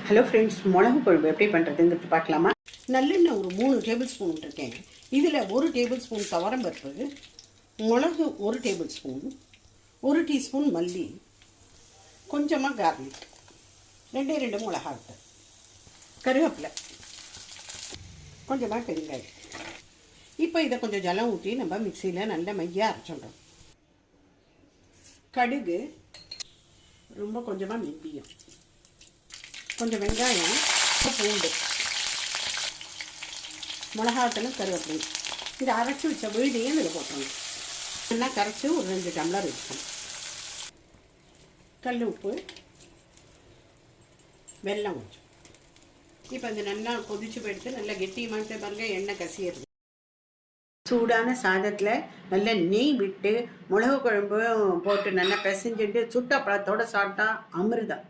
Hello friends, மிளகு குழம்பு எப்படி பண்ணுறதுங்கிறது பார்க்கலாமா? நல்லெண்ணெய் ஒரு 3 டேபிள் ஸ்பூன் இருக்கேன். இதில் 1 டேபிள் ஸ்பூன் துவரம்பருப்பு, மிளகு 1 டேபிள் ஸ்பூன், 1 டீஸ்பூன் மல்லி, கொஞ்சமாக கார்லிக், 2 மிளகாட்டு, கருவேப்பிலை, கொஞ்சமாக பெருங்காயம். இப்போ இதை கொஞ்சம் ஜலம் ஊற்றி நம்ம மிக்சியில் நல்ல மையாக அரைச்சிடுறோம். கடுகு, ரொம்ப கொஞ்சமாக மிம்பியும், கொஞ்சம் வெங்காயம், பூண்டு, மிளகாத்தலும் கருவேப்பிலை. இதை அரைச்சி வச்ச விழுதையும் இதில் போட்டுருங்க. நல்லா கரைச்சி ஒரு 2 டம்ளர் வச்சுக்கணும். கல் உப்பு, வெல்லம் கொஞ்சம். இப்போ இந்த நல்லா கொதிச்சு போயிடுத்து நல்லா கெட்டியமாக பாருங்க, எண்ணெய் கசியிறது. சூடான சாதத்தில் நல்ல நெய் விட்டு மிளகு குழம்பு போட்டு நல்லா பிசைஞ்சிட்டு சுட்ட பழத்தோடு சாப்பிட்டா அமிர்தம்.